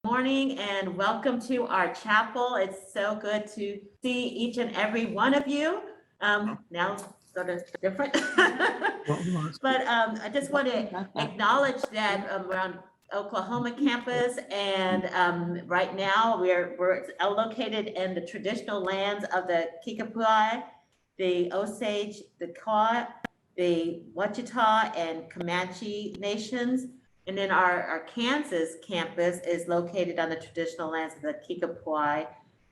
Morning and welcome to our chapel. It's so good to see each and every one of you. Now sort of different. But I just want to acknowledge that we're on Oklahoma campus, and right now we're located in the traditional lands of the Kickapoo, the Osage, the Kaw, the Wichita, and Comanche nations. And then our Kansas campus is located on the traditional lands of the Kickapoo,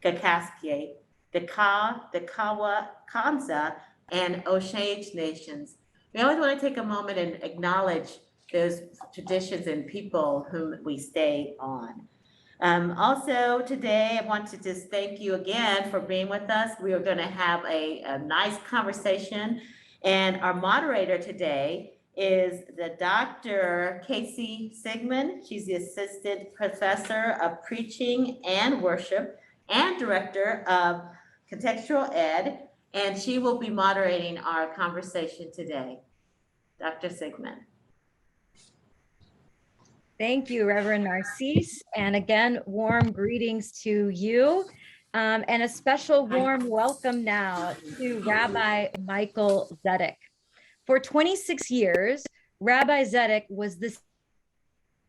Kakaskier, the Kawa, Kansa, and Osage nations. We always want to take a moment and acknowledge those traditions and people whom we stay on. Also today, I want to just thank you again for being with us. We are going to have a nice conversation, and our moderator today is the Dr. Casey Sigmund. She's the Assistant Professor of Preaching and Worship and Director of Contextual Ed, and she will be moderating our conversation today. Dr. Sigmund. Thank you, Reverend Narcisse. And again, warm greetings to you. And a special warm welcome now to Rabbi Michael Zedek. For 26 years, Rabbi Zedek was the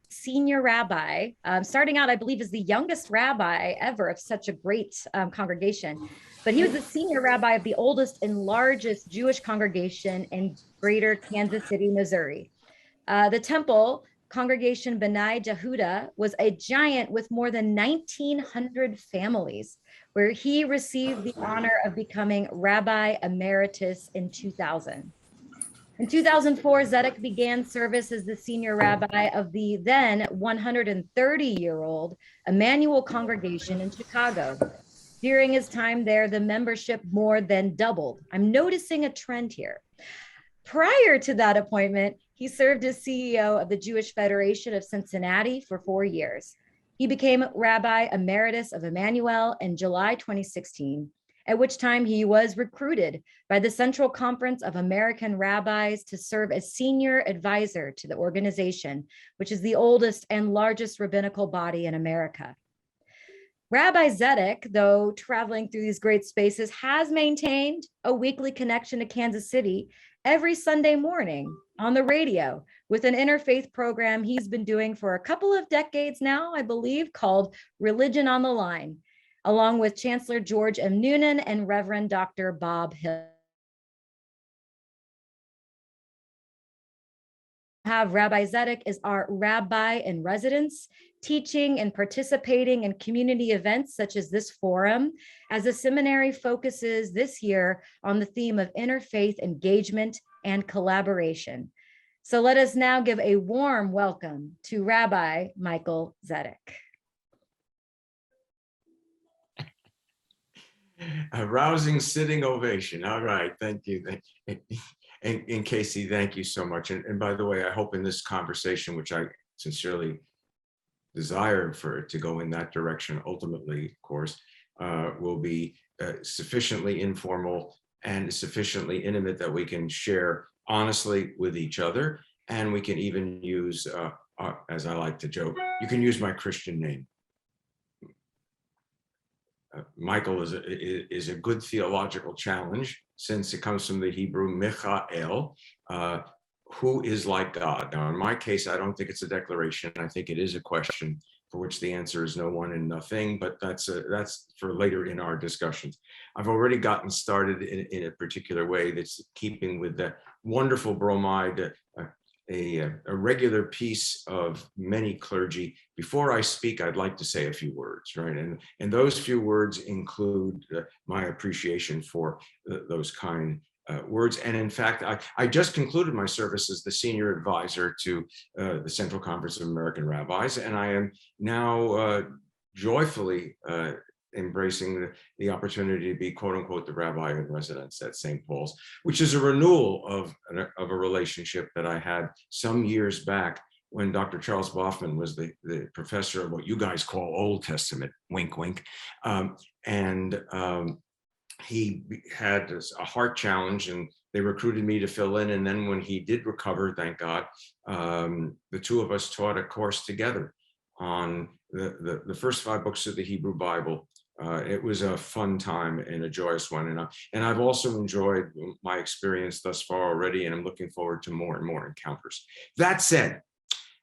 senior rabbi, starting out, I believe, as the youngest rabbi ever of such a great congregation. But he was the senior rabbi of the oldest and largest Jewish congregation in greater Kansas City, Missouri. The temple congregation B'nai Jehuda was a giant with more than 1,900 families, where he received the honor of becoming Rabbi Emeritus in 2000. In 2004, Zedek began service as the senior rabbi of the then 130-year-old Emmanuel congregation in Chicago. During his time there, the membership more than doubled. I'm noticing a trend here. Prior to that appointment, he served as CEO of the Jewish Federation of Cincinnati for 4 years. He became Rabbi Emeritus of Emmanuel in July 2016, at which time he was recruited by the Central Conference of American Rabbis to serve as senior advisor to the organization, which is the oldest and largest rabbinical body in America. Rabbi Zedek, though traveling through these great spaces, has maintained a weekly connection to Kansas City every Sunday morning on the radio with an interfaith program he's been doing for a couple of decades now, I believe, called Religion on the Line, along with Chancellor George M. Noonan and Reverend Dr. Bob Hill. Have Rabbi Zedek is our Rabbi-in-Residence, teaching and participating in community events such as this forum, as the seminary focuses this year on the theme of interfaith engagement and collaboration. So let us now give a warm welcome to Rabbi Michael Zedek. A rousing sitting ovation. All right, thank you. And Casey, thank you so much. And by the way, I hope in this conversation, which I sincerely desire for it to go in that direction, ultimately, of course, will be sufficiently informal and sufficiently intimate that we can share honestly with each other. And we can even use, as I like to joke, you can use my Christian name. Michael is a good theological challenge, since it comes from the Hebrew Michael, who is like God. Now, in my case, I don't think it's a declaration. I think it is a question for which the answer is no one and nothing, but that's for later in our discussions. I've already gotten started in a particular way that's keeping with the wonderful bromide, a regular piece of many clergy. Before I speak, I'd like to say a few words, right? And those few words include my appreciation for those kind words. And in fact, I just concluded my service as the senior advisor to the Central Conference of American Rabbis, and I am now joyfully embracing the opportunity to be, quote unquote, the rabbi in residence at St. Paul's, which is a renewal of a relationship that I had some years back when Dr. Charles Boffman was the professor of what you guys call Old Testament, wink, wink. He had a heart challenge and they recruited me to fill in. And then when he did recover, thank God, the two of us taught a course together on the first 5 books of the Hebrew Bible. It was a fun time and a joyous one. And I've also enjoyed my experience thus far already, and I'm looking forward to more and more encounters. That said,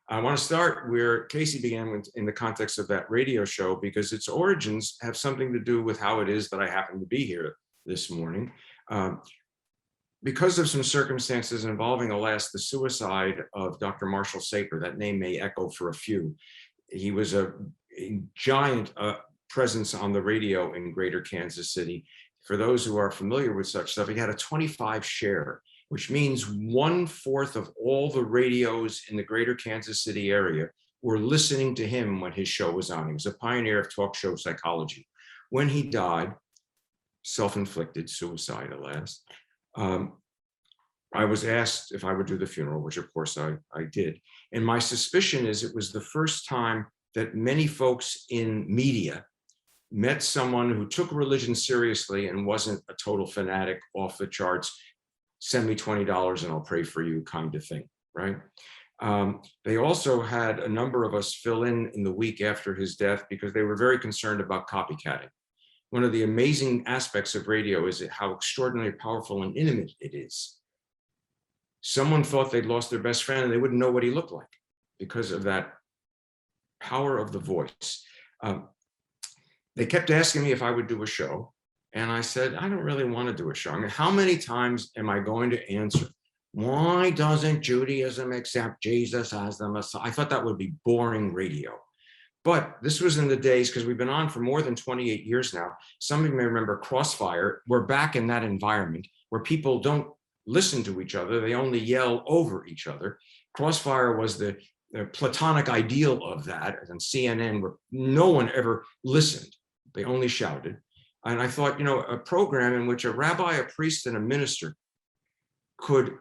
I want to start where Casey began with, in the context of that radio show, because its origins have something to do with how it is that I happen to be here this morning. Because of some circumstances involving, alas, the suicide of Dr. Marshall Saper, that name may echo for a few. He was a giant presence on the radio in greater Kansas City. For those who are familiar with such stuff, he had a 25 share, which means 1/4 of all the radios in the greater Kansas City area were listening to him when his show was on. He was a pioneer of talk show psychology. When he died, self-inflicted suicide, alas, I was asked if I would do the funeral, which of course I did. And my suspicion is it was the first time that many folks in media met someone who took religion seriously and wasn't a total fanatic, off the charts, send me $20 and I'll pray for you kind of thing, right? They also had a number of us fill in the week after his death because they were very concerned about copycatting. One of the amazing aspects of radio is how extraordinarily powerful and intimate it is. Someone thought they'd lost their best friend and they wouldn't know what he looked like because of that power of the voice. They kept asking me if I would do a show. And I said, I don't really want to do a show. I mean, how many times am I going to answer, why doesn't Judaism accept Jesus as the Messiah? I thought that would be boring radio. But this was in the days, because we've been on for more than 28 years now. Some of you may remember Crossfire. We're back in that environment where people don't listen to each other. They only yell over each other. Crossfire was the platonic ideal of that, and CNN, where no one ever listened. They only shouted. And I thought, a program in which a rabbi, a priest, and a minister could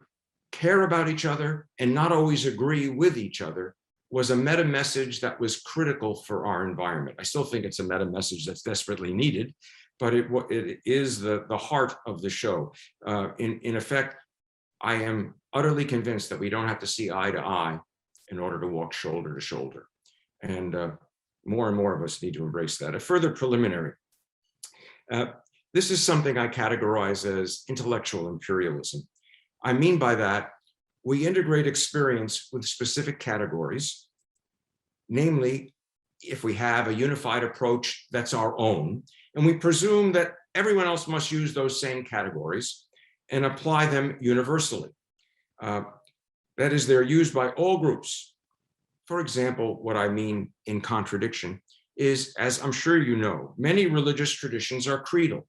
care about each other and not always agree with each other was a meta message that was critical for our environment. I still think it's a meta message that's desperately needed, but it is the heart of the show. In effect, I am utterly convinced that we don't have to see eye to eye in order to walk shoulder to shoulder. And more and more of us need to embrace that. A further preliminary. This is something I categorize as intellectual imperialism. I mean by that, we integrate experience with specific categories. Namely, if we have a unified approach that's our own, and we presume that everyone else must use those same categories and apply them universally. That is, they're used by all groups. For example, what I mean in contradiction is, as I'm sure you know, many religious traditions are creedal.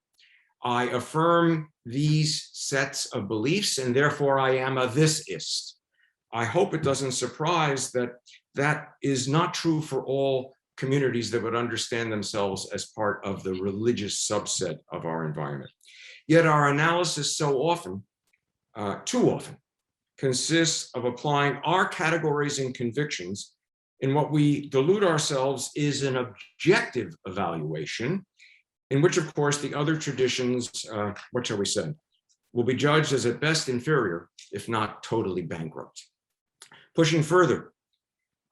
I affirm these sets of beliefs, and therefore I am a thisist. I hope it doesn't surprise that that is not true for all communities that would understand themselves as part of the religious subset of our environment. Yet our analysis so often, too often, consists of applying our categories and convictions in what we delude ourselves is an objective evaluation, in which, of course, the other traditions, what shall we say, will be judged as at best inferior, if not totally bankrupt. Pushing further,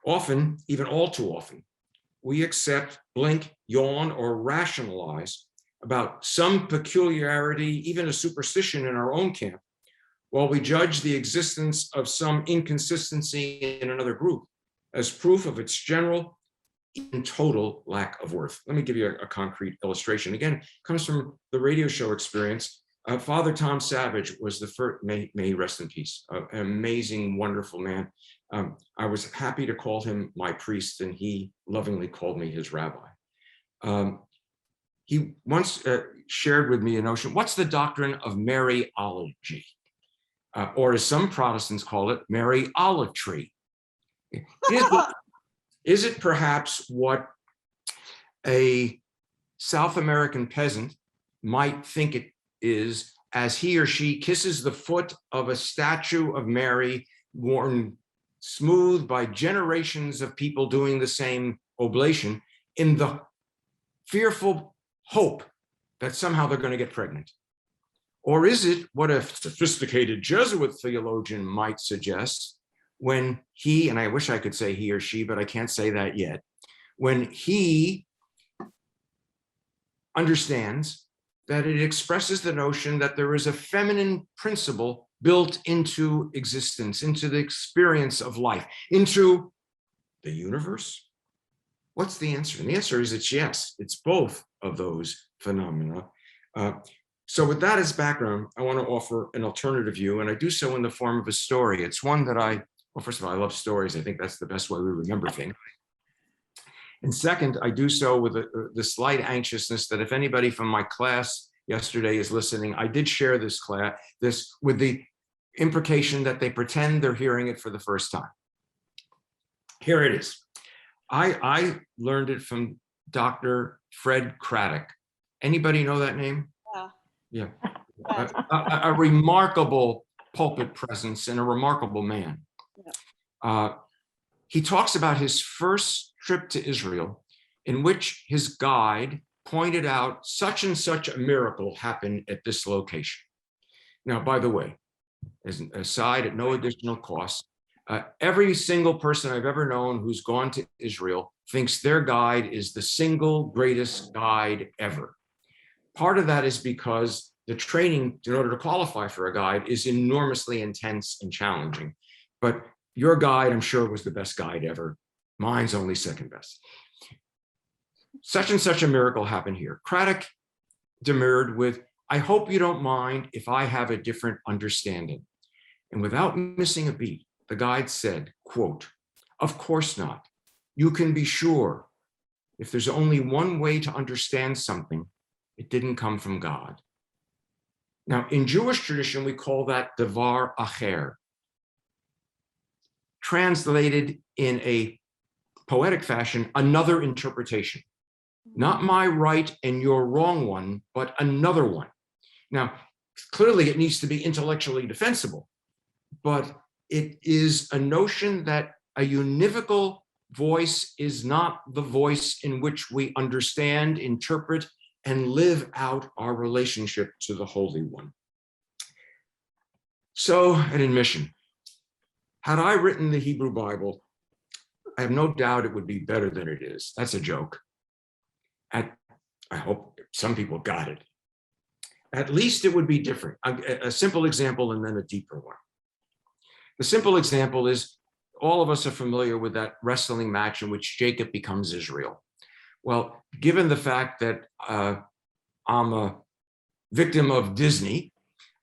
often, even all too often, we accept, blink, yawn, or rationalize about some peculiarity, even a superstition in our own camp, while we judge the existence of some inconsistency in another group as proof of its general and total lack of worth. Let me give you a concrete illustration. Again, it comes from the radio show experience. Father Tom Savage was the first, may he rest in peace, an amazing, wonderful man. I was happy to call him my priest, and he lovingly called me his rabbi. He once shared with me a notion, what's the doctrine of Mariology? Or as some Protestants call it, Mariolatry. Is it perhaps what a South American peasant might think it is as he or she kisses the foot of a statue of Mary worn smooth by generations of people doing the same oblation in the fearful hope that somehow they're going to get pregnant? Or is it what a sophisticated Jesuit theologian might suggest when he, and I wish I could say he or she, but I can't say that yet, when he understands that it expresses the notion that there is a feminine principle built into existence, into the experience of life, into the universe? What's the answer? And the answer is it's yes, it's both of those phenomena. So with that as background, I want to offer an alternative view, and I do so in the form of a story. It's one that well, first of all, I love stories. I think that's the best way we remember things. And second, I do so with the slight anxiousness that if anybody from my class yesterday is listening, I did share this with the implication that they pretend they're hearing it for the first time. Here it is. I learned it from Dr. Fred Craddock. Anybody know that name? Yeah. A remarkable pulpit presence and a remarkable man. He talks about his first trip to Israel, in which his guide pointed out such and such a miracle happened at this location. Now, by the way, as an aside, at no additional cost, every single person I've ever known who's gone to Israel thinks their guide is the single greatest guide ever. Part of that is because the training in order to qualify for a guide is enormously intense and challenging. But your guide, I'm sure, was the best guide ever. Mine's only second best. Such and such a miracle happened here. Craddock demurred with, I hope you don't mind if I have a different understanding. And without missing a beat, the guide said, quote, of course not. You can be sure if there's only one way to understand something, it didn't come from God. Now, in Jewish tradition, we call that devar acher. Translated in a poetic fashion, another interpretation. Not my right and your wrong one, but another one. Now, clearly it needs to be intellectually defensible, but it is a notion that a univocal voice is not the voice in which we understand, interpret, and live out our relationship to the Holy One. So, an admission. Had I written the Hebrew Bible, I have no doubt it would be better than it is. That's a joke. I hope some people got it. At least it would be different. A simple example and then a deeper one. The simple example is all of us are familiar with that wrestling match in which Jacob becomes Israel. Well, given the fact that I'm a victim of Disney,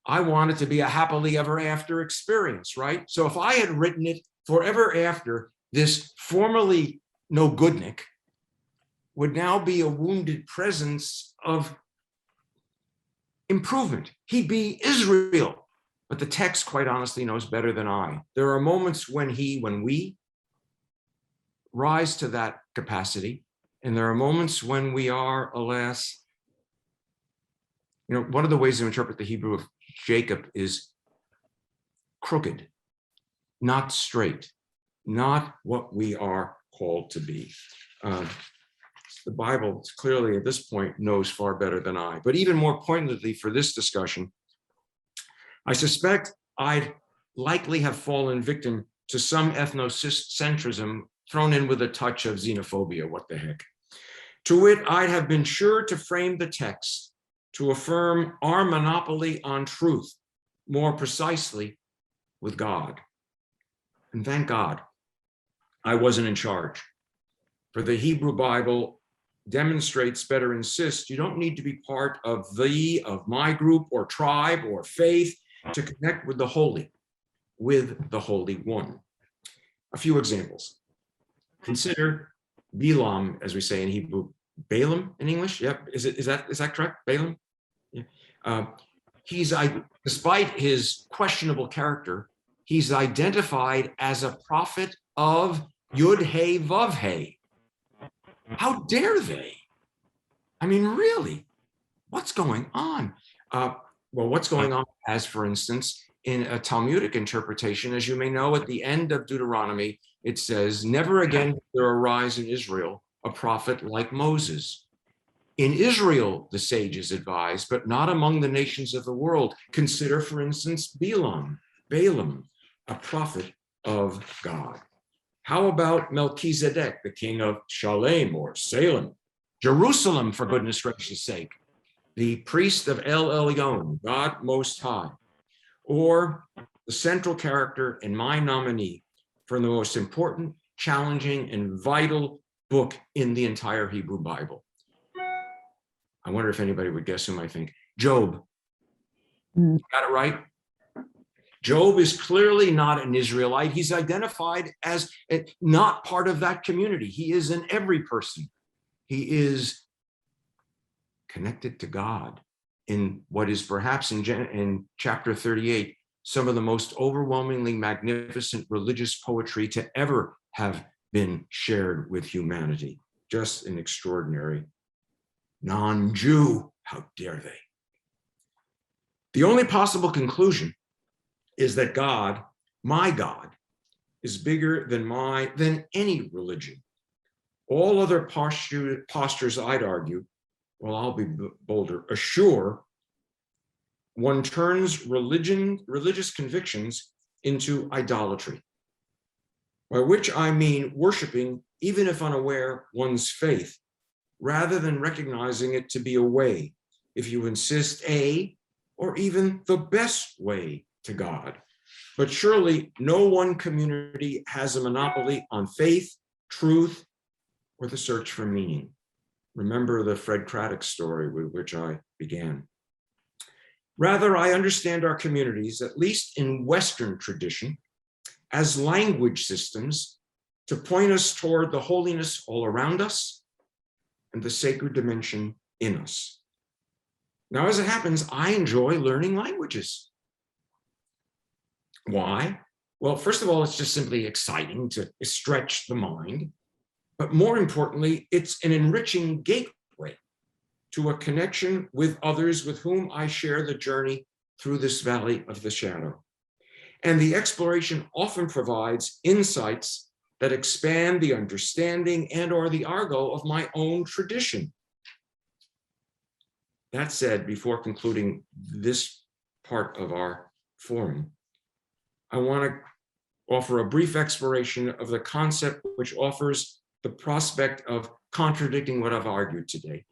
I want it to be a happily ever after experience, right? So if I had written it forever after, this formerly no goodnik would now be a wounded presence of improvement. He'd be Israel. But the text, quite honestly, knows better than I. There are moments when we rise to that capacity, and there are moments when we are, alas, one of the ways to interpret the Hebrew of Jacob is crooked, not straight, not what we are called to be. The Bible clearly at this point knows far better than I. But even more pointedly for this discussion, I suspect I'd likely have fallen victim to some ethnocentrism thrown in with a touch of xenophobia, what the heck. To wit, I'd have been sure to frame the text to affirm our monopoly on truth, more precisely with God. And thank God I wasn't in charge. For the Hebrew Bible demonstrates, better insists, you don't need to be part of my group or tribe or faith to connect with the Holy One. A few examples. Consider Bilam, as we say in Hebrew, Balaam in English. Yep, is that correct? Balaam. Yeah. Despite his questionable character, he's identified as a prophet of Yud He Vav He. How dare they? I mean, really, what's going on? Well, what's going on, as for instance, in a Talmudic interpretation, as you may know, at the end of Deuteronomy, it says, never again will there arise in Israel a prophet like Moses. In Israel, the sages advise, but not among the nations of the world. Consider, for instance, Balaam, a prophet of God. How about Melchizedek, the king of Shalem or Salem, Jerusalem, for goodness gracious sake, the priest of El Elyon, God Most High, or the central character in my nominee for the most important, challenging, and vital book in the entire Hebrew Bible? I wonder if anybody would guess whom I think. Job. Got it right? Job is clearly not an Israelite. He's identified as not part of that community. He is in every person. He is connected to God in what is perhaps in chapter 38, some of the most overwhelmingly magnificent religious poetry to ever have been shared with humanity. Just an extraordinary non-Jew. How dare they? The only possible conclusion is that God, my God, is bigger than any religion. All other postures, I'd argue, well, I'll be bolder, assure one turns religious convictions into idolatry, by which I mean worshiping, even if unaware, one's faith, rather than recognizing it to be a way, if you insist, or even the best way to God. But surely no one community has a monopoly on faith, truth, or the search for meaning. Remember the Fred Craddock story with which I began. Rather, I understand our communities, at least in Western tradition, as language systems to point us toward the holiness all around us and the sacred dimension in us. Now, as it happens, I enjoy learning languages. Why? Well, first of all, it's just simply exciting to stretch the mind. But more importantly, it's an enriching gateway to a connection with others with whom I share the journey through this valley of the shadow. And the exploration often provides insights that expand the understanding and/or the argot of my own tradition. That said, before concluding this part of our forum, I want to offer a brief exploration of the concept which offers the prospect of contradicting what I've argued today.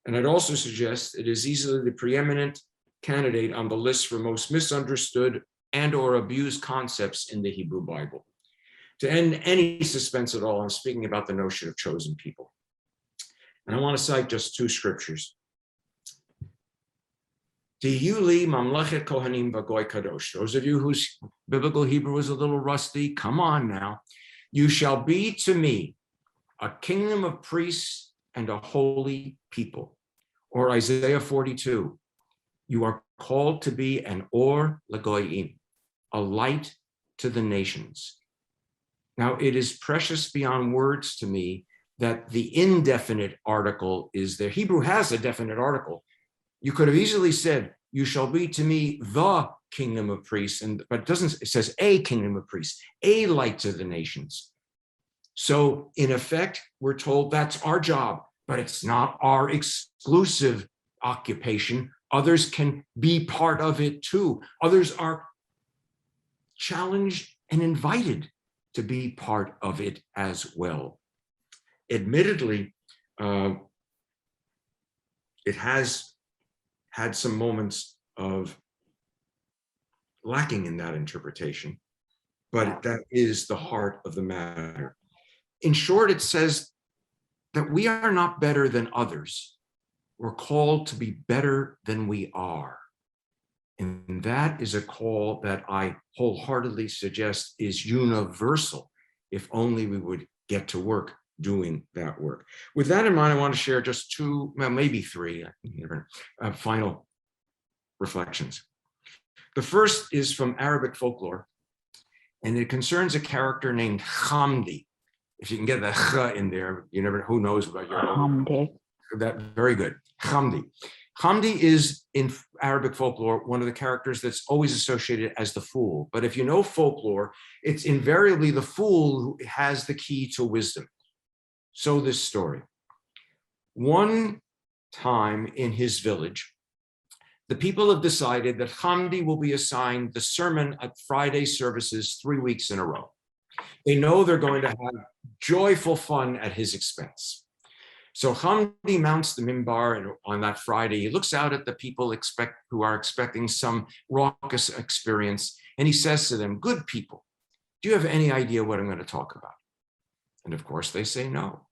And I'd also suggest it is easily the preeminent candidate on the list for most misunderstood and/or abused concepts in the Hebrew Bible. To end any suspense at all, I'm speaking about the notion of chosen people. And I want to cite just two scriptures. Tihuli mamlechet kohanim v'goy kadosh. Those of you whose biblical Hebrew is a little rusty, come on now. You shall be to me a kingdom of priests and a holy people. Or Isaiah 42, you are called to be an or lagoyim, a light to the nations. Now, it is precious beyond words to me that the indefinite article is there. Hebrew has a definite article. You could have easily said, you shall be to me the kingdom of priests, but it doesn't, it says a kingdom of priests, a light to the nations. So in effect, we're told that's our job, but it's not our exclusive occupation. Others can be part of it too. Others are challenged and invited to be part of it as well. Admittedly, it has had some moments of lacking in that interpretation, but that is the heart of the matter. In short, it says that we are not better than others. We're called to be better than we are. And that is a call that I wholeheartedly suggest is universal, if only we would get to work doing that work. With that in mind, I want to share just two, well, maybe three final reflections. The first is from Arabic folklore, and it concerns a character named Hamdi. If you can get the ch in there, you never, who knows about your Hamdi. That very good. Hamdi. Hamdi is in Arabic folklore one of the characters that's always associated as the fool. But if you know folklore, it's invariably the fool who has the key to wisdom. So this story. One time in his village, the people have decided that Hamdi will be assigned the sermon at Friday services 3 weeks in a row. They know they're going to have joyful fun at his expense. So Hamdi mounts the mimbar, and on that Friday, he looks out at the people who are expecting some raucous experience, and he says to them, "Good people, do you have any idea what I'm going to talk about?" And of course, they say no.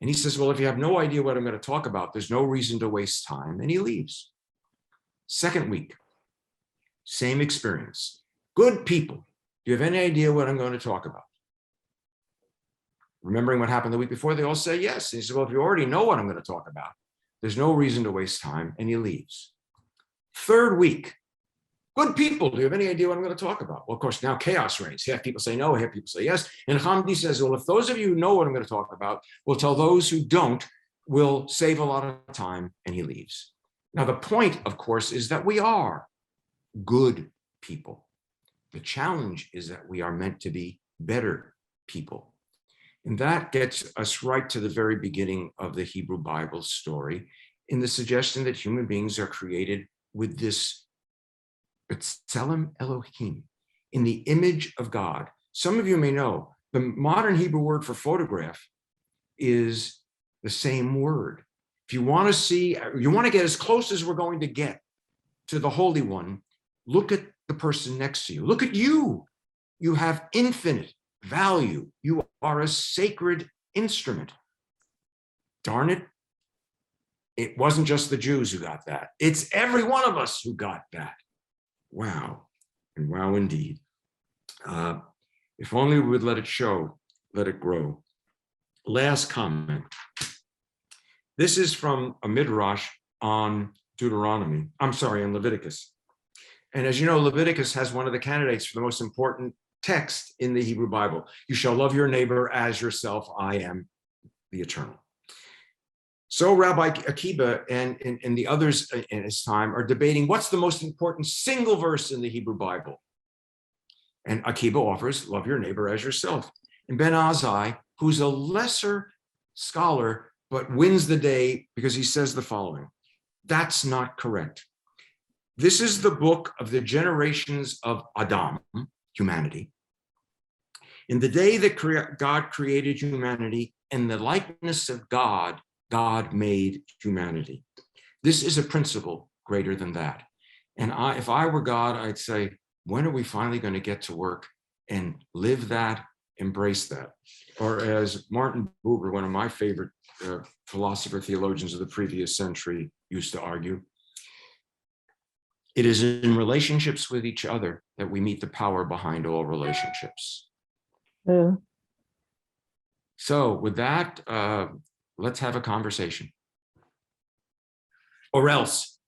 And he says, "Well, if you have no idea what I'm going to talk about, there's no reason to waste time," and he leaves. Second week, same experience. "Good people, do you have any idea what I'm going to talk about?" Remembering what happened the week before, they all say yes. And he says, "Well, if you already know what I'm going to talk about, there's no reason to waste time," and he leaves. Third week, "Good people, do you have any idea what I'm going to talk about?" Well, of course, now chaos reigns. Half people say no, half people say yes. And Hamdi says, "Well, if those of you who know what I'm going to talk about will tell those who don't, we'll save a lot of time," and he leaves. Now, the point, of course, is that we are good people. The challenge is that we are meant to be better people. And that gets us right to the very beginning of the Hebrew Bible story, in the suggestion that human beings are created with this B'Tselem Elohim, in the image of God. Some of you may know the modern Hebrew word for photograph is the same word. If you want to see, you want to get as close as we're going to get to the Holy One, look at the person next to you. Look at you. You have infinite value. You are a sacred instrument. Darn it. It wasn't just the Jews who got that. It's every one of us who got that. Wow. And wow, indeed. If only we would let it show, let it grow. Last comment. This is from a midrash on on Leviticus. And as you know, Leviticus has one of the candidates for the most important text in the Hebrew Bible. "You shall love your neighbor as yourself. I am the Eternal." So Rabbi Akiba and the others in his time are debating what's the most important single verse in the Hebrew Bible. And Akiba offers, "Love your neighbor as yourself." And Ben Azai, who's a lesser scholar, but wins the day because he says the following: "That's not correct. This is the book of the generations of Adam, humanity. In the day that God created humanity, in the likeness of God, God made humanity. This is a principle greater than that." And if I were God, I'd say, when are we finally going to get to work and live that, embrace that? Or as Martin Buber, one of my favorite philosopher theologians of the previous century, used to argue, it is in relationships with each other that we meet the power behind all relationships. Yeah. So with that, let's have a conversation. Or else.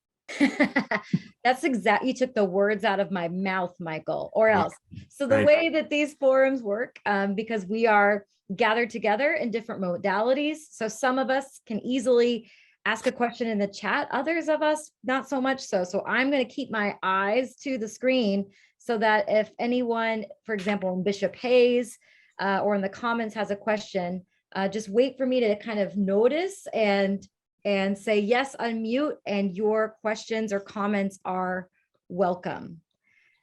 That's exact. You took the words out of my mouth, Michael, or else. So the Right. way that these forums work, because we are gathered together in different modalities. So some of us can easily ask a question in the chat, others of us not so much so. So I'm going to keep my eyes to the screen so that if anyone, for example, Bishop Hayes or in the comments has a question, just wait for me to kind of notice and say, yes, unmute, and your questions or comments are welcome.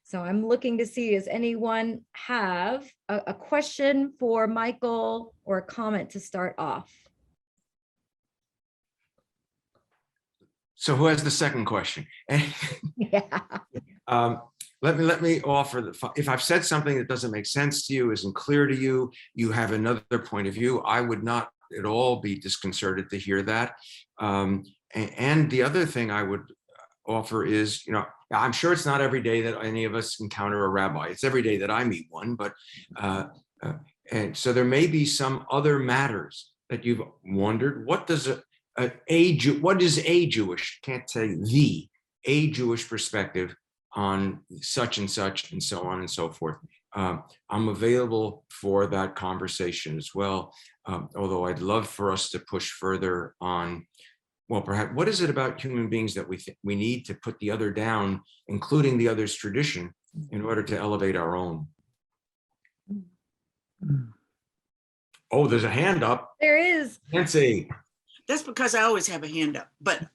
So I'm looking to see, does anyone have a question for Michael or a comment to start off? So who has the second question? Yeah. Let me offer if I've said something that doesn't make sense to you, isn't clear to you, you have another point of view, I would not at all be disconcerted to hear that. And the other thing I would offer is, I'm sure it's not every day that any of us encounter a rabbi. It's every day that I meet one, but and so there may be some other matters that you've wondered. What is a Jewish, can't tell you, a Jewish perspective on such and so on and so forth. I'm available for that conversation as well. Although I'd love for us to push further on, well, perhaps, what is it about human beings that we need to put the other down, including the other's tradition, in order to elevate our own? Oh, there's a hand up. There is. Nancy. That's because I always have a hand up, but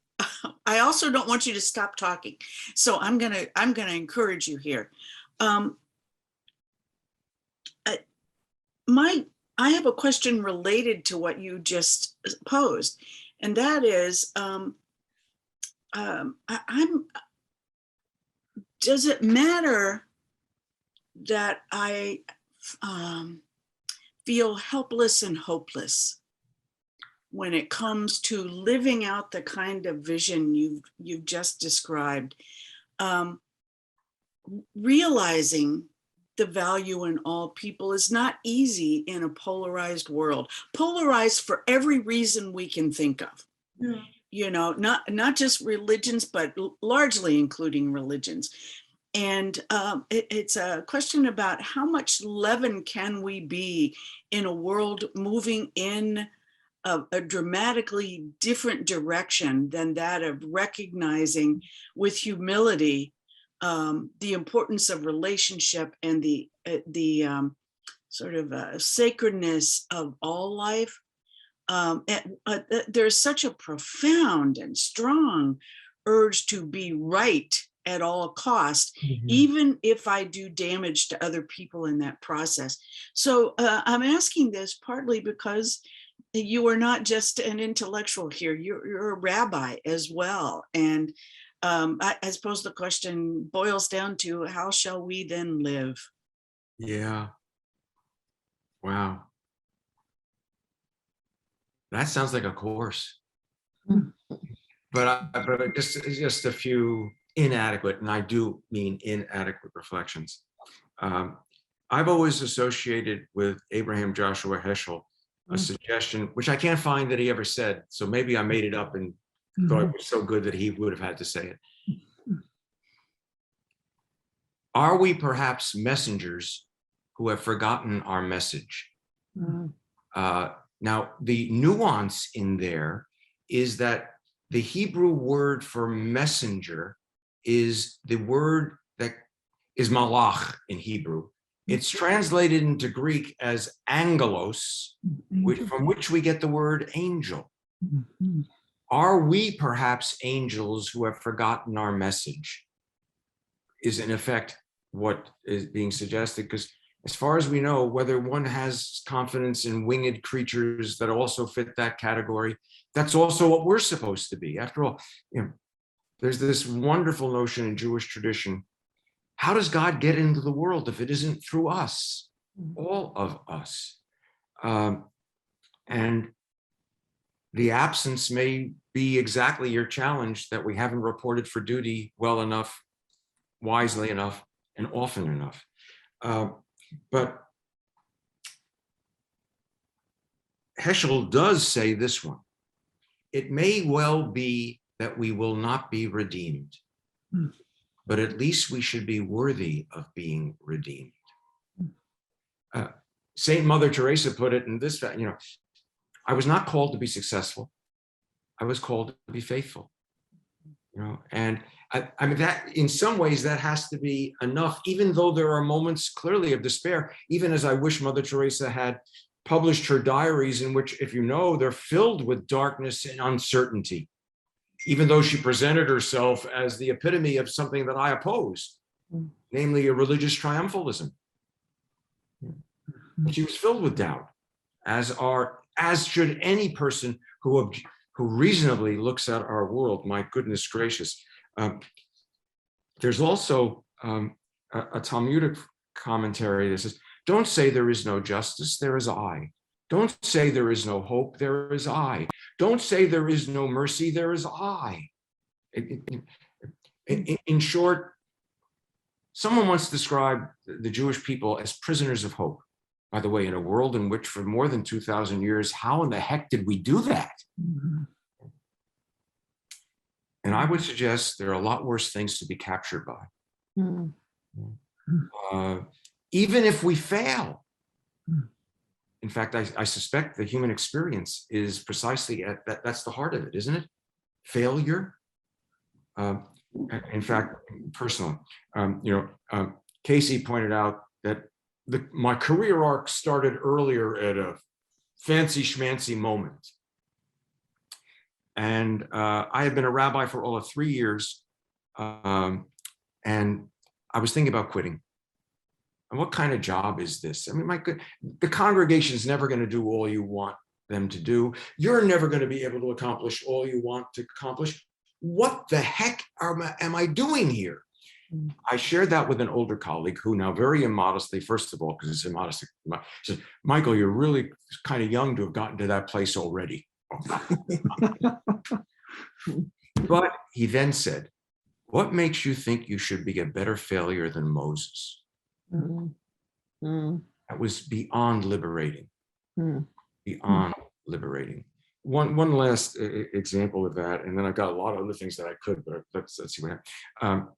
I also don't want you to stop talking. So I'm gonna encourage you here. I have a question related to what you just posed, and that is, does it matter that I feel helpless and hopeless when it comes to living out the kind of vision you've just described, realizing the value in all people is not easy in a polarized world, polarized for every reason we can think of. Yeah. You know, not just religions, but largely including religions. And it's a question about how much leaven can we be in a world moving in a dramatically different direction than that of recognizing with humility the importance of relationship and the sort of sacredness of all life. There's such a profound and strong urge to be right at all costs, even if I do damage to other people in that process. So I'm asking this partly because you are not just an intellectual here, you're a rabbi as well. And I suppose the question boils down to, how shall we then live? Yeah. Wow. That sounds like a course. But just a few inadequate, and I do mean inadequate reflections. I've always associated with Abraham Joshua Heschel a suggestion, which I can't find that he ever said, so maybe I made it up and thought it was so good that he would have had to say it. Are we perhaps messengers who have forgotten our message? Now, the nuance in there is that the Hebrew word for messenger is the word that is malach in Hebrew. It's translated into Greek as angelos, from which we get the word angel. Are we perhaps angels who have forgotten our message? Is in effect what is being suggested, because as far as we know, whether one has confidence in winged creatures that also fit that category, that's also what we're supposed to be. After all, there's this wonderful notion in Jewish tradition. How does God get into the world if it isn't through us, all of us? And the absence may be exactly your challenge, that we haven't reported for duty well enough, wisely enough, and often enough. But Heschel does say this one: it may well be that we will not be redeemed, but at least we should be worthy of being redeemed. Saint Mother Teresa put it in this, I was not called to be successful. I was called to be faithful. And I mean, that in some ways that has to be enough, even though there are moments clearly of despair, even as I wish Mother Teresa had published her diaries, in which, if they're filled with darkness and uncertainty, even though she presented herself as the epitome of something that I oppose, namely a religious triumphalism. She was filled with doubt, as should any person who reasonably looks at our world. My goodness gracious. There's also a Talmudic commentary that says, don't say there is no justice, there is I. Don't say there is no hope, there is I. Don't say there is no mercy, there is I. In short, someone once described the Jewish people as prisoners of hope. By the way, in a world in which for more than 2,000 years, how in the heck did we do that? And I would suggest there are a lot worse things to be captured by. Even if we fail. In fact, I suspect the human experience is precisely that's the heart of it, isn't it? Failure. In fact, personally, Casey pointed out that my career arc started earlier at a fancy schmancy moment. And I had been a rabbi for all of 3 years. And I was thinking about quitting. And what kind of job is this? I mean, the congregation's never going to do all you want them to do. You're never going to be able to accomplish all you want to accomplish. What the heck am I doing here? I shared that with an older colleague who now very immodestly, first of all, because it's immodest, said, Michael, you're really kind of young to have gotten to that place already. But he then said, what makes you think you should be a better failure than Moses? That was beyond liberating, beyond liberating. One last example of that, and then I've got a lot of other things that I could, but let's see what happens.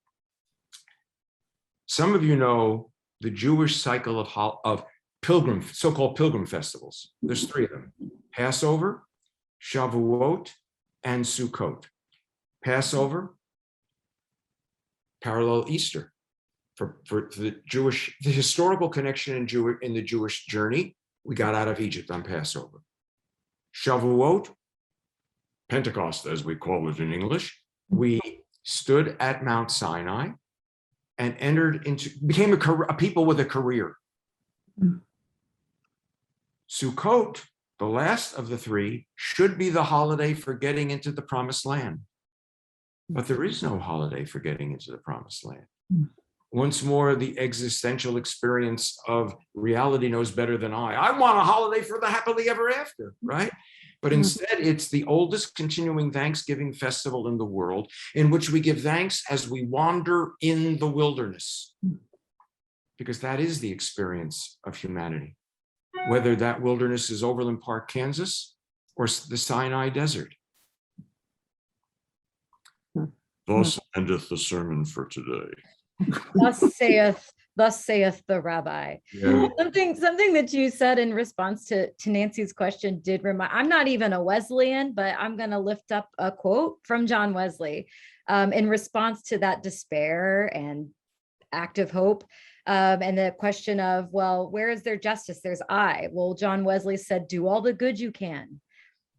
Some of you know the Jewish cycle of pilgrim, so-called pilgrim festivals. There's 3 of them: Passover, Shavuot, and Sukkot. Passover, parallel Easter. For the historical connection in the Jewish journey, we got out of Egypt on Passover. Shavuot, Pentecost, as we call it in English, we stood at Mount Sinai and became a people with a career. Sukkot, the last of the 3, should be the holiday for getting into the promised land. But there is no holiday for getting into the promised land. Once more, the existential experience of reality knows better than I want a holiday for the happily ever after, right? But instead, it's the oldest continuing Thanksgiving festival in the world, in which we give thanks as we wander in the wilderness, because that is the experience of humanity, whether that wilderness is Overland Park, Kansas, or the Sinai Desert. Thus endeth the sermon for today. Thus saith the rabbi. Yeah. Something that you said in response to Nancy's question did remind, I'm not even a Wesleyan, but I'm going to lift up a quote from John Wesley in response to that despair and act of hope. And the question of, well, where is there justice? There's I. Well, John Wesley said, do all the good you can,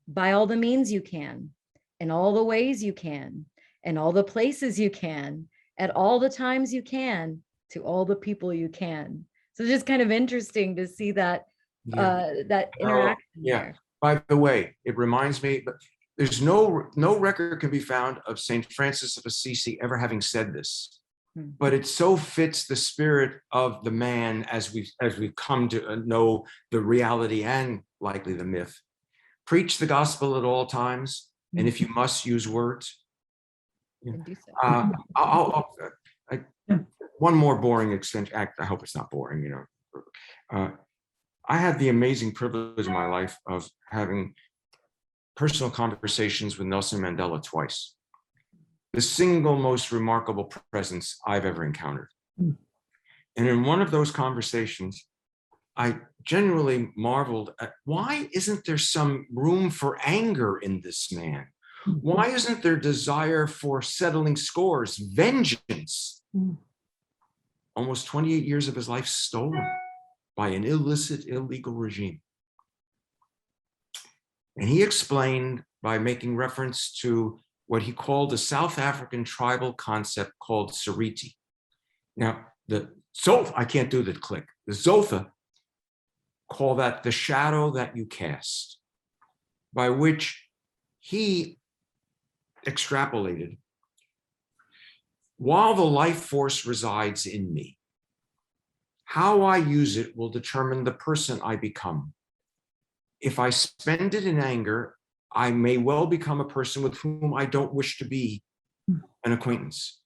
by all the means you can, in all the ways you can, in all the places you can, at all the times you can, to all the people you can. So it's just kind of interesting to see that that interaction. There. By the way, it reminds me, but there's no record can be found of St. Francis of Assisi ever having said this. But it so fits the spirit of the man as we've come to know the reality and likely the myth. Preach the gospel at all times, and if you must use words. One more boring extension. I hope it's not boring. I had the amazing privilege in my life of having personal conversations with Nelson Mandela twice. The single most remarkable presence I've ever encountered. And in one of those conversations, I genuinely marveled at, why isn't there some room for anger in this man? Why isn't there desire for settling scores, vengeance? Almost 28 years of his life stolen by an illicit, illegal regime. And he explained by making reference to what he called a South African tribal concept called Sariti. Now, I can't do the click. The Zotha call that the shadow that you cast, by which he extrapolated, while the life force resides in me, how I use it will determine the person I become. If I spend it in anger, I may well become a person with whom I don't wish to be an acquaintance,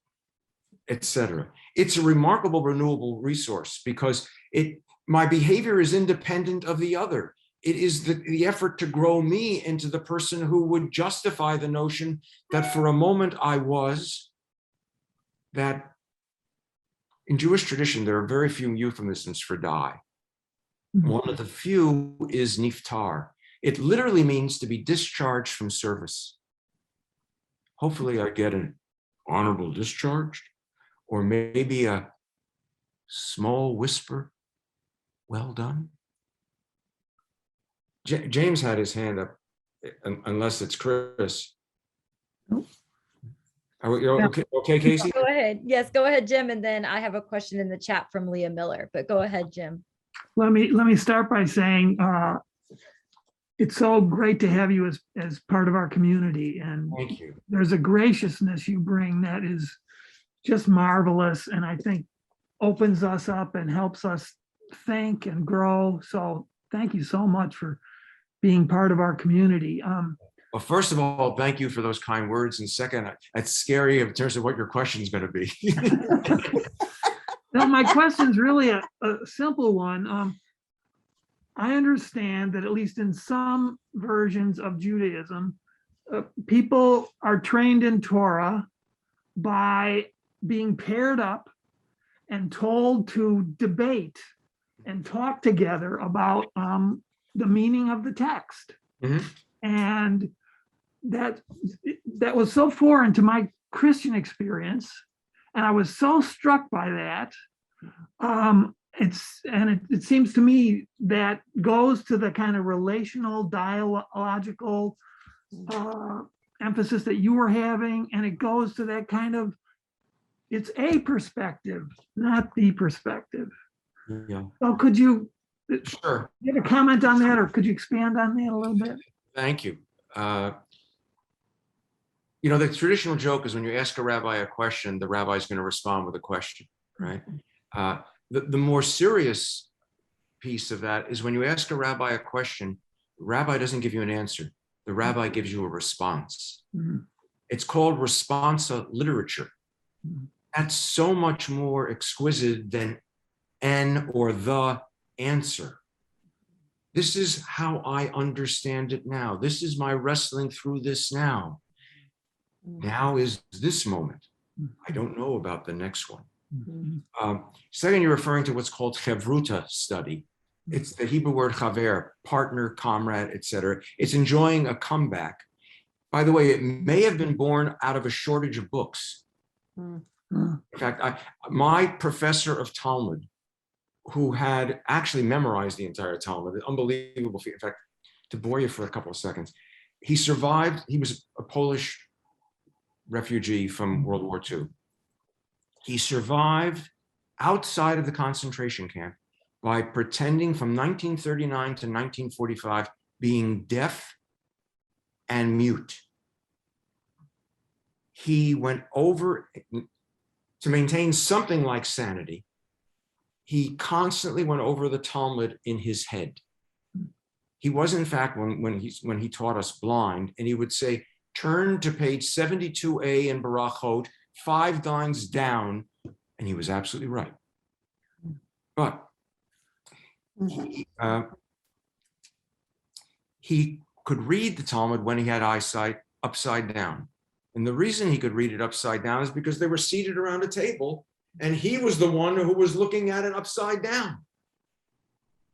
etc. It's a remarkable renewable resource because my behavior is independent of the other. It is the effort to grow me into the person who would justify the notion that for a moment I was, that in Jewish tradition, there are very few euphemisms for die. One of the few is niftar. It literally means to be discharged from service. Hopefully I get an honorable discharge, or maybe a small whisper, well done. James had his hand up, unless it's Chris. Okay, Casey? Go ahead. Yes, go ahead, Jim. And then I have a question in the chat from Leah Miller, but go ahead, Jim. Let me start by saying it's so great to have you as part of our community, and Thank you. there's a graciousness you bring that is just marvelous, and I think opens us up and helps us think and grow. So thank you so much for being part of our community. Well, first of all, thank you for those kind words. And second, it's scary in terms of what your question is going to be. No, my question's really a simple one. I understand that at least in some versions of Judaism, people are trained in Torah by being paired up and told to debate and talk together about the meaning of the text. Mhm. And that was so foreign to my Christian experience, and I was so struck by that. It seems to me that goes to the kind of relational dialogical emphasis that you were having, and it goes to that kind of, it's a perspective, not the perspective. Yeah. So could you Sure. give a comment on that, or could you expand on that a little bit? Thank you. The traditional joke is when you ask a rabbi a question, the rabbi is going to respond with a question, right? The more serious piece of that is when you ask a rabbi a question, the rabbi doesn't give you an answer. The rabbi gives you a response. Mhm. It's called responsa literature. That's so much more exquisite than an or the answer. This is how I understand it now. This is my wrestling through this now. Now is this moment. I don't know about the next one. Second, you're referring to what's called chevruta study. It's the Hebrew word chaver, partner, comrade, etc. It's enjoying a comeback. By the way, it may have been born out of a shortage of books. In fact, my professor of Talmud, who had actually memorized the entire Talmud, unbelievable feat. In fact, to bore you for a couple of seconds, he survived. He was a Polish refugee from World War II. He survived outside of the concentration camp by pretending from 1939 to 1945 being deaf and mute. He went over to maintain something like sanity. He constantly went over the Talmud in his head. He was, in fact, when he taught us, blind, and he would say, turn to page 72a in Barachot, 5 lines down, and he was absolutely right. But he could read the Talmud when he had eyesight upside down. And the reason he could read it upside down is because they were seated around a table and he was the one who was looking at it upside down.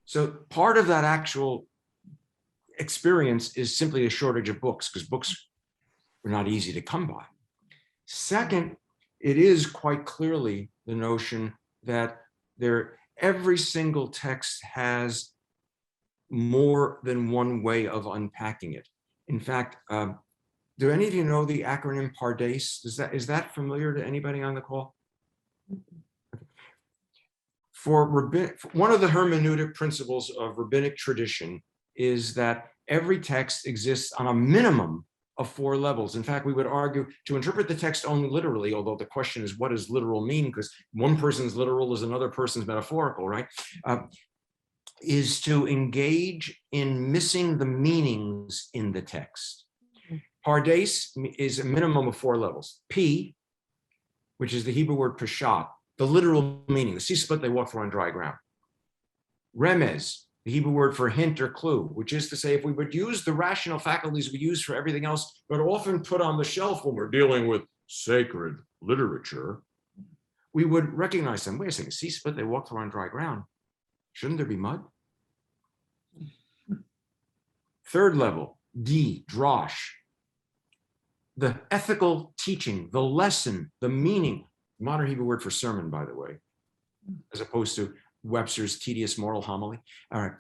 So part of that actual experience is simply a shortage of books, because books were not easy to come by. Second, it is quite clearly the notion that every single text has more than one way of unpacking it. In fact, do any of you know the acronym PARDES? Is that familiar to anybody on the call? One of the hermeneutic principles of rabbinic tradition is that every text exists on a minimum of 4 levels. In fact, we would argue to interpret the text only literally, although the question is, what does literal mean? Because one person's literal is another person's metaphorical, right? Is to engage in missing the meanings in the text. Pardes is a minimum of 4 levels. P, which is the Hebrew word peshat, the literal meaning. The sea split, they walk through on dry ground. Remez, the Hebrew word for hint or clue, which is to say, if we would use the rational faculties we use for everything else, but often put on the shelf when we're dealing with sacred literature, we would recognize them. Wait a second, sea split, they walk through on dry ground. Shouldn't there be mud? Third level, D, drosh. The ethical teaching, the lesson, the meaning, modern Hebrew word for sermon, by the way, as opposed to Webster's tedious moral homily. All right.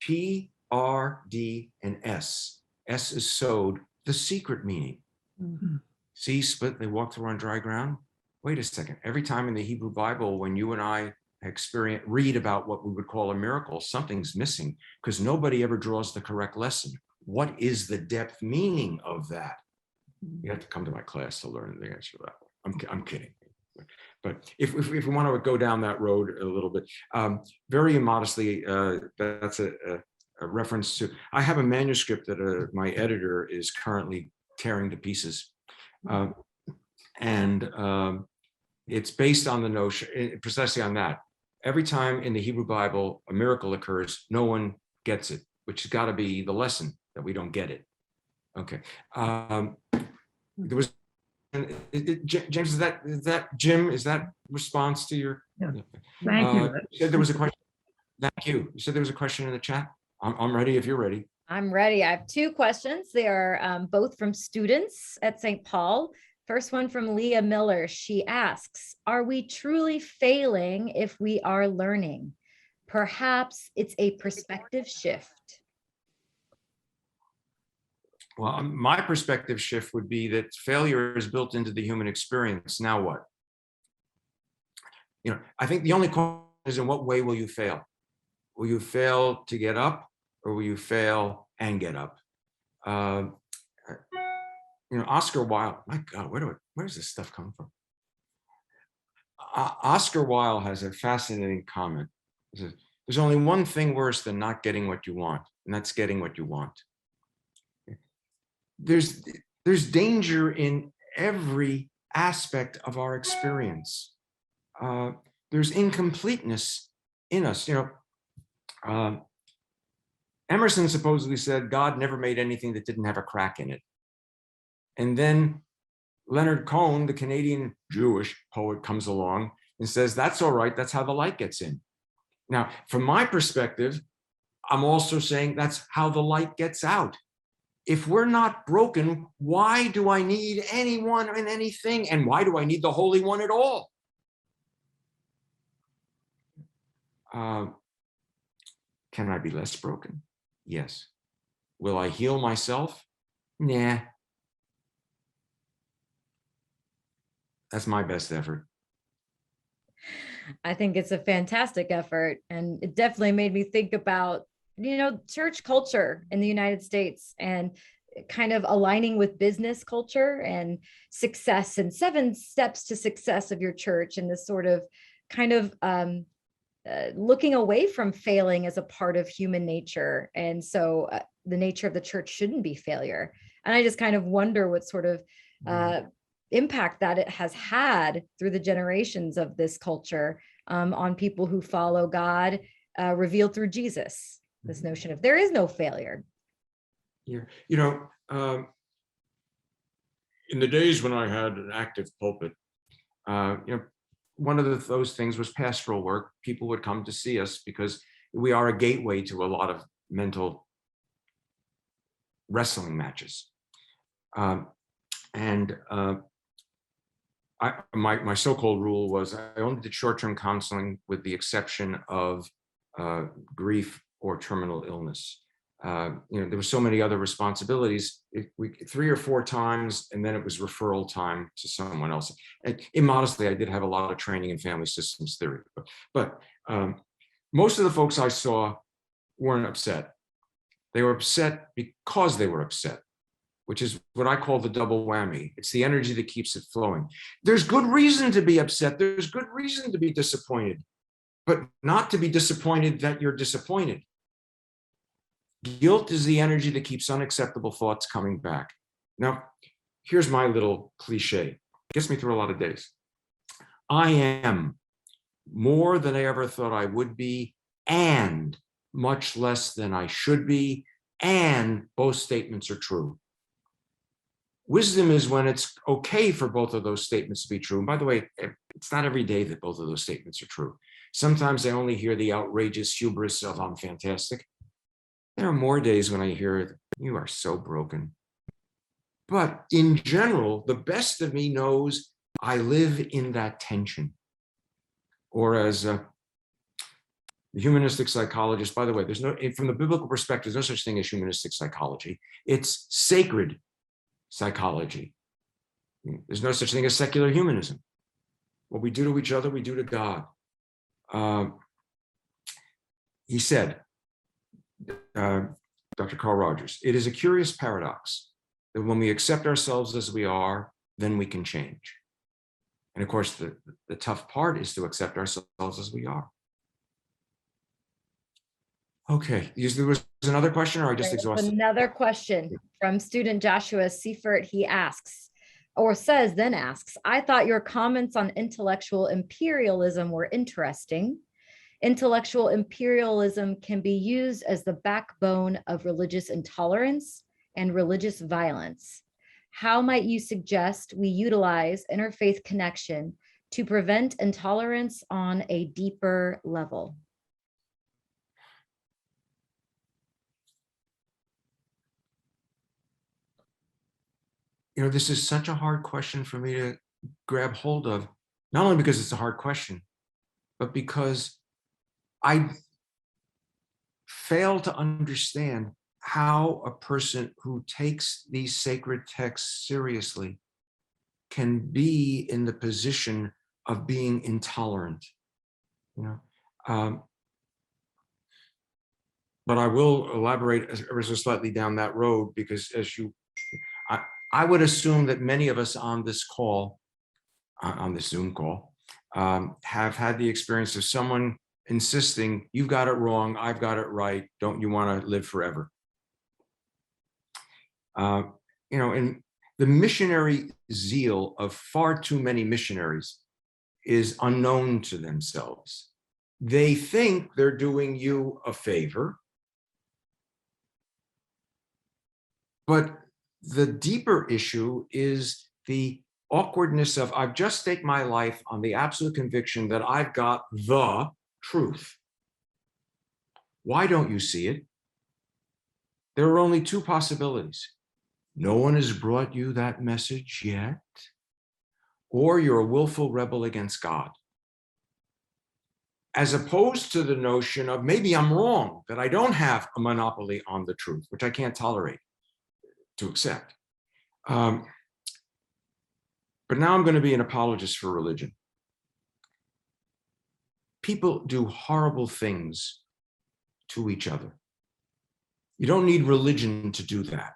P, R, D, and S. S is sod, the secret meaning. Mhm. See, split, they walk through on dry ground. Wait a second. Every time in the Hebrew Bible, when you and I read about what we would call a miracle, something's missing because nobody ever draws the correct lesson. What is the depth meaning of that? You have to come to my class to learn the answer to that. I'm kidding. But if we want to go down that road a little bit, very immodestly, that's a reference to, I have a manuscript that my editor is currently tearing to pieces. It's based on the notion, precisely on that. Every time in the Hebrew Bible a miracle occurs, no one gets it, which has got to be the lesson that we don't get it. Okay. There was, James, is that Jim? Is that response to your? Yeah. Thank you. You said there was a question. Thank you. You said there was a question in the chat. I'm ready if you're ready. I'm ready. I have two questions. They are both from students at St. Paul. First one from Leah Miller. She asks, are we truly failing if we are learning? Perhaps it's a perspective shift. Well, my perspective shift would be that failure is built into the human experience. Now what? I think the only question is, in what way will you fail? Will you fail to get up, or will you fail and get up? Oscar Wilde, my God, where does this stuff come from? Oscar Wilde has a fascinating comment. He says, there's only one thing worse than not getting what you want, and that's getting what you want. There's danger in every aspect of our experience. There's incompleteness in us. Emerson supposedly said, God never made anything that didn't have a crack in it. And then Leonard Cohen, the Canadian Jewish poet, comes along and says, that's all right, that's how the light gets in. Now, from my perspective, I'm also saying that's how the light gets out. If we're not broken, why do I need anyone and anything? And why do I need the Holy One at all? Can I be less broken? Yes. Will I heal myself? Nah. That's my best effort. I think it's a fantastic effort. And it definitely made me think about, church culture in the United States and kind of aligning with business culture and success and 7 steps to success of your church, and this sort of kind of looking away from failing as a part of human nature. And so the nature of the church shouldn't be failure. And I just kind of wonder what sort of impact that it has had through the generations of this culture on people who follow God, revealed through Jesus. This notion of there is no failure. Yeah, in the days when I had an active pulpit, one of those things was pastoral work. People would come to see us because we are a gateway to a lot of mental wrestling matches. My so-called rule was I only did short-term counseling with the exception of grief or terminal illness. There were so many other responsibilities. 3 or 4 times, and then it was referral time to someone else. And immodestly, I did have a lot of training in family systems theory, but most of the folks I saw weren't upset. They were upset because they were upset, which is what I call the double whammy. It's the energy that keeps it flowing. There's good reason to be upset. There's good reason to be disappointed, but not to be disappointed that you're disappointed. Guilt is the energy that keeps unacceptable thoughts coming back. Now, here's my little cliche. It gets me through a lot of days. I am more than I ever thought I would be, and much less than I should be, and both statements are true. Wisdom is when it's okay for both of those statements to be true. And by the way, it's not every day that both of those statements are true. Sometimes I only hear the outrageous hubris of I'm fantastic. There are more days when I hear you are so broken. But in general, the best of me knows I live in that tension. Or as the humanistic psychologist, by the way, from the biblical perspective, there's no such thing as humanistic psychology. It's sacred psychology. There's no such thing as secular humanism. What we do to each other, we do to God. He said, Dr. Carl Rogers, it is a curious paradox that when we accept ourselves as we are, then we can change. And of course, the tough part is to accept ourselves as we are. Okay, there was another question, or I just exhausted? Another question from student Joshua Seifert. He asks, or says, then asks, I thought your comments on intellectual imperialism were interesting. Intellectual imperialism can be used as the backbone of religious intolerance and religious violence. How might you suggest we utilize interfaith connection to prevent intolerance on a deeper level? You know, this is such a hard question for me to grab hold of, not only because it's a hard question, but because I fail to understand how a person who takes these sacred texts seriously can be in the position of being intolerant, you know. But I will elaborate ever so slightly down that road, because I would assume that many of us on this call, on this Zoom call, have had the experience of someone insisting, you've got it wrong, I've got it right, don't you want to live forever? You know, and the missionary zeal of far too many missionaries is unknown to themselves. They think they're doing you a favor, but the deeper issue is the awkwardness of, I've just staked my life on the absolute conviction that I've got the truth. Why don't you see it? There are only two possibilities. No one has brought you that message yet, or you're a willful rebel against God. As opposed to the notion of, maybe I'm wrong, that I don't have a monopoly on the truth, which I can't tolerate to accept. But now I'm going to be an apologist for religion. People do horrible things to each other. You don't need religion to do that.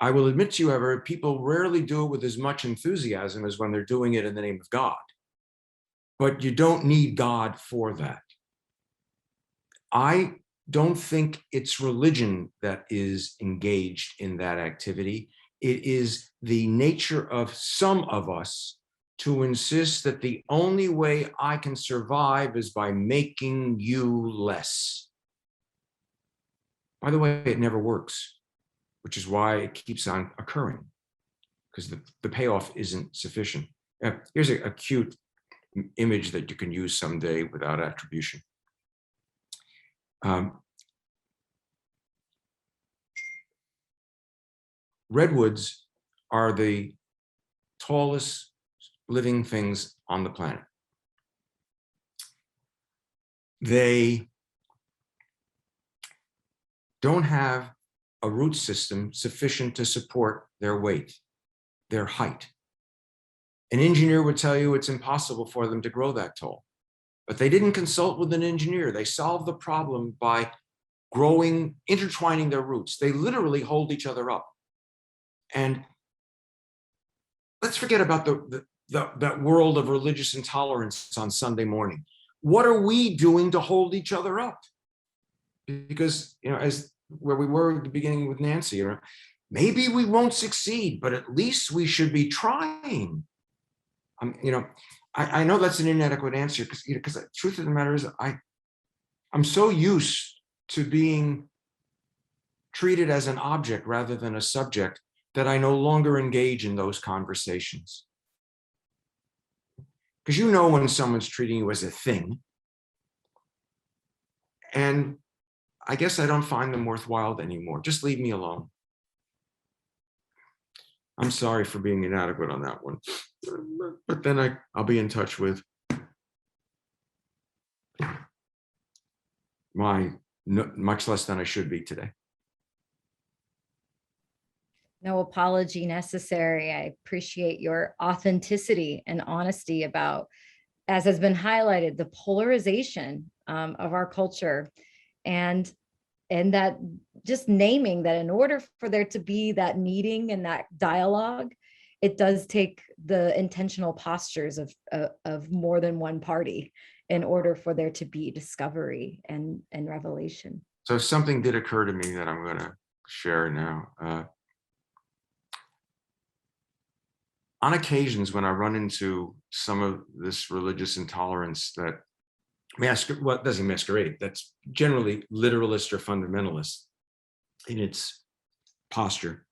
I will admit to you, however, people rarely do it with as much enthusiasm as when they're doing it in the name of God. But you don't need God for that. I don't think it's religion that is engaged in that activity. It is the nature of some of us to insist that the only way I can survive is by making you less. By the way, it never works, which is why it keeps on occurring, because the payoff isn't sufficient. Here's a cute image that you can use someday without attribution. Redwoods are the tallest living things on the planet. They don't have a root system sufficient to support their weight, their height. An engineer would tell you it's impossible for them to grow that tall, but they didn't consult with an engineer. They solved the problem by growing, intertwining their roots. They literally hold each other up. And let's forget about that world of religious intolerance on Sunday morning. What are we doing to hold each other up? Because, you know, as where we were at the beginning with Nancy, you know, maybe we won't succeed, but at least we should be trying. You know, I know that's an inadequate answer, because the truth of the matter is I'm so used to being treated as an object rather than a subject that I no longer engage in those conversations. Because you know when someone's treating you as a thing, and I guess I don't find them worthwhile anymore. Just leave me alone. I'm sorry for being inadequate on that one, but then I'll be in touch with much less than I should be today. No apology necessary. I appreciate your authenticity and honesty about, as has been highlighted, the polarization of our culture, and that just naming that in order for there to be that meeting and that dialogue, it does take the intentional postures of more than one party in order for there to be discovery and revelation. So something did occur to me that I'm going to share now. On occasions when I run into some of this religious intolerance that doesn't masquerade, that's generally literalist or fundamentalist in its posture,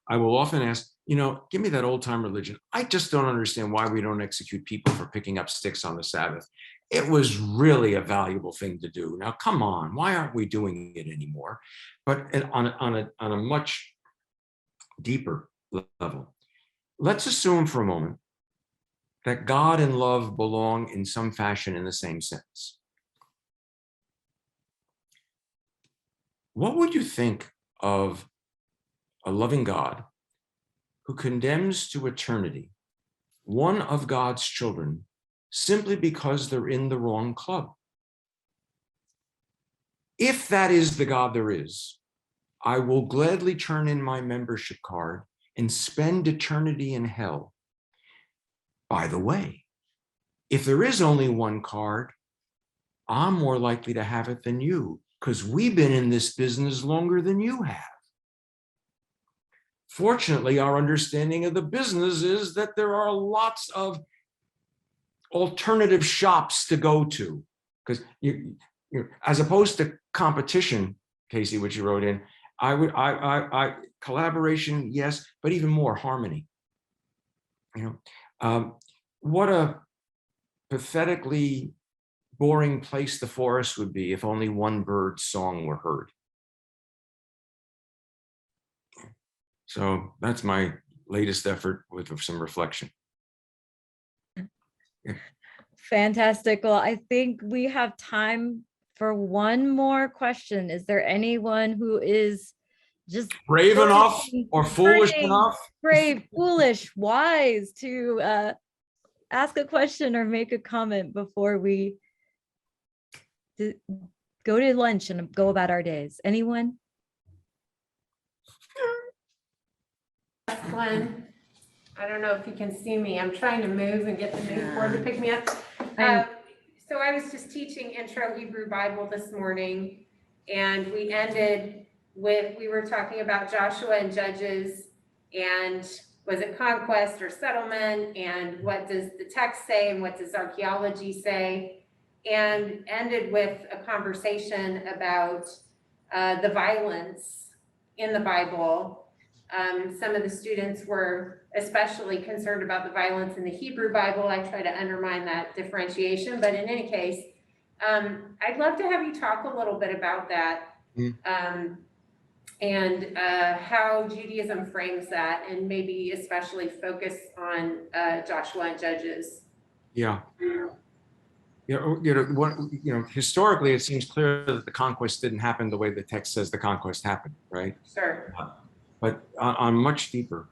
I will often ask, give me that old time religion. I just don't understand why we don't execute people for picking up sticks on the Sabbath. It was really a valuable thing to do. Now, come on, why aren't we doing it anymore? But on a much deeper level, let's assume for a moment that God and love belong in some fashion in the same sense. What would you think of a loving God who condemns to eternity one of God's children simply because they're in the wrong club? If that is the God there is, I will gladly turn in my membership card and spend eternity in hell. By the way, if there is only one card, I'm more likely to have it than you, because we've been in this business longer than you have. Fortunately, our understanding of the business is that there are lots of alternative shops to go to, because you as opposed to competition, Casey, which you wrote in, I collaboration, yes, but even more harmony. What a pathetically boring place the forest would be if only one bird's song were heard. So that's my latest effort with some reflection. Fantastic. Well, I think we have time for one more question. Is there anyone who is just brave enough or foolish enough? Brave, foolish, wise to ask a question or make a comment before we go to lunch and go about our days? Anyone? One, I don't know if you can see me. I'm trying to move and get the new cord to pick me up. So I was just teaching Intro Hebrew Bible this morning, and we ended with, we were talking about Joshua and Judges, and was it conquest or settlement, and what does the text say, and what does archaeology say, and ended with a conversation about the violence in the Bible. Some of the students were especially concerned about the violence in the Hebrew Bible. I try to undermine that differentiation, but in any case, I'd love to have you talk a little bit about that, and how Judaism frames that, and maybe especially focus on Joshua and Judges. Yeah. Historically, it seems clear that the conquest didn't happen the way the text says the conquest happened, right? Sure. But on much deeper.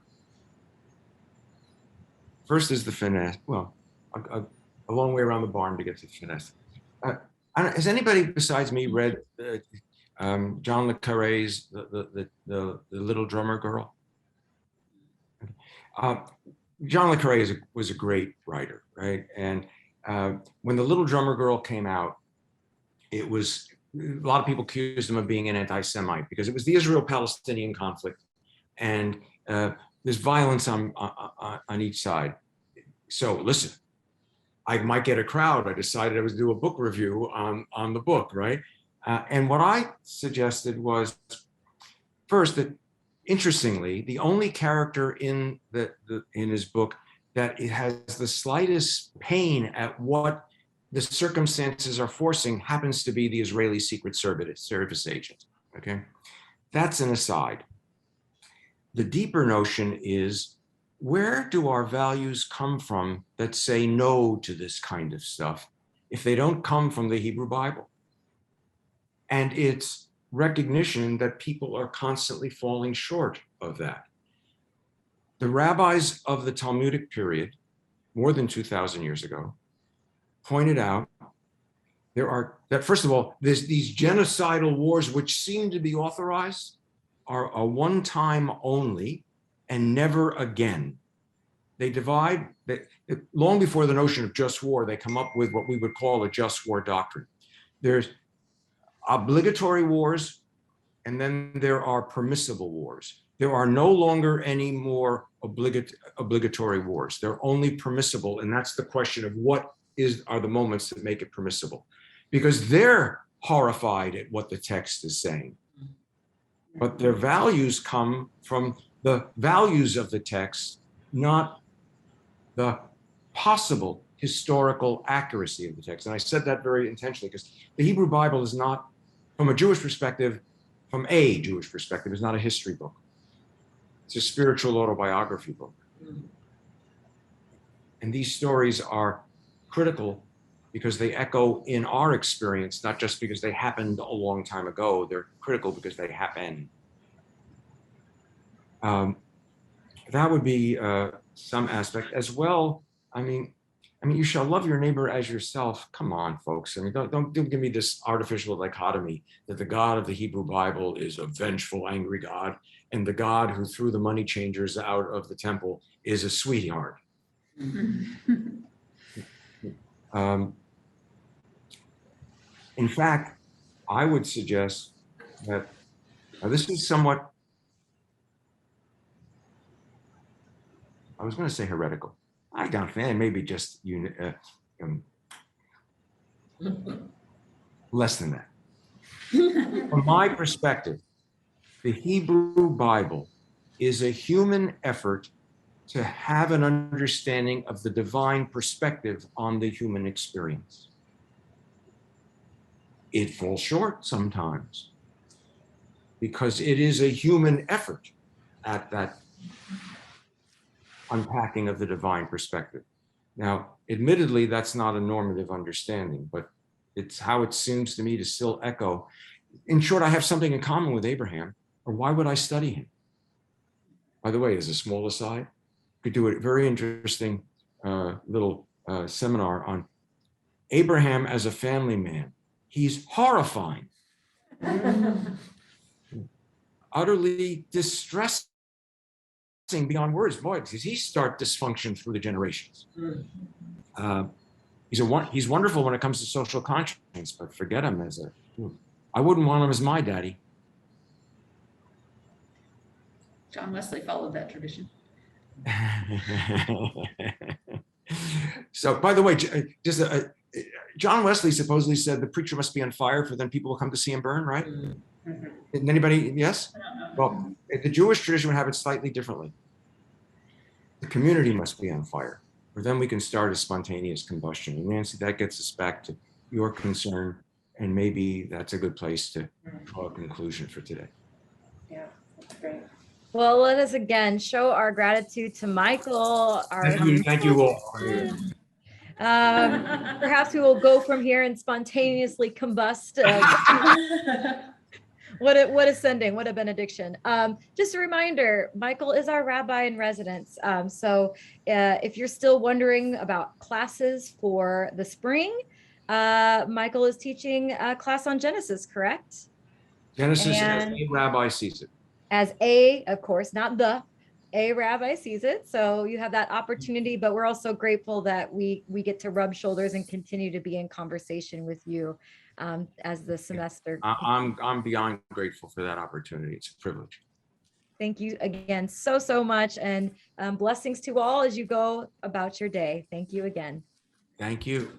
First is the finesse. Well, a long way around the barn to get to the finesse. Has anybody besides me read John le Carré's the Little Drummer Girl? John le Carré was a great writer, right? And when the Little Drummer Girl came out, it was, a lot of people accused him of being an anti-Semite because it was the Israel-Palestinian conflict, and there's violence on each side. So listen, I might get a crowd. I decided I was do a book review on the book, right? And what I suggested was, first, that interestingly, the only character in his book that it has the slightest pain at what the circumstances are forcing happens to be the Israeli Secret Service agent. Okay, that's an aside. The deeper notion is, where do our values come from that say no to this kind of stuff if they don't come from the Hebrew Bible? And it's recognition that people are constantly falling short of that. The rabbis of the Talmudic period, more than 2,000 years ago, pointed out that first of all, these genocidal wars, which seem to be authorized, are a one-time only and never again. They divide, long before the notion of just war, they come up with what we would call a just war doctrine. There's obligatory wars, and then there are permissible wars. There are no longer any more obligatory wars. They're only permissible, and that's the question of what are the moments that make it permissible. Because they're horrified at what the text is saying. But their values come from the values of the text, not the possible historical accuracy of the text. And I said that very intentionally because the Hebrew Bible is not, from a Jewish perspective, is not a history book. It's a spiritual autobiography book. And these stories are critical because they echo in our experience, not just because they happened a long time ago, they're critical because they happen. That would be some aspect as well. I mean, you shall love your neighbor as yourself. Come on, folks. I mean, don't give me this artificial dichotomy that the God of the Hebrew Bible is a vengeful, angry God, and the God who threw the money changers out of the temple is a sweetheart. In fact, I would suggest that this is somewhat, I was going to say heretical. I don't think, maybe just less than that. From my perspective, the Hebrew Bible is a human effort to have an understanding of the divine perspective on the human experience. It falls short sometimes because it is a human effort at that unpacking of the divine perspective. Now, admittedly, that's not a normative understanding, but it's how it seems to me to still echo. In short, I have something in common with Abraham, or why would I study him? By the way, as a small aside, could do a very interesting little seminar on Abraham as a family man. He's horrifying, utterly distressing beyond words. Boy, does he start dysfunction through the generations. He's wonderful when it comes to social conscience, but forget him as I wouldn't want him as my daddy. John Wesley followed that tradition. So, by the way, just John Wesley supposedly said the preacher must be on fire for then people will come to see him burn, right? Didn't anybody? Yes? Well, the Jewish tradition would have it slightly differently. The community must be on fire, or then we can start a spontaneous combustion. And Nancy, that gets us back to your concern, and maybe that's a good place to draw a conclusion for today. Yeah, that's great. Well, let us again show our gratitude to Michael. Thank you all. Perhaps we will go from here and spontaneously combust. What a sending, what a benediction. Just a reminder, Michael is our Rabbi-in-Residence. So if you're still wondering about classes for the spring, Michael is teaching a class on Genesis, correct? Genesis as a rabbi sees it. As a, of course, not the, a rabbi sees it. So you have that opportunity, but we're also grateful that we get to rub shoulders and continue to be in conversation with you as the semester. I'm beyond grateful for that opportunity. It's a privilege. Thank you again so much, and blessings to all as you go about your day. Thank you again. Thank you.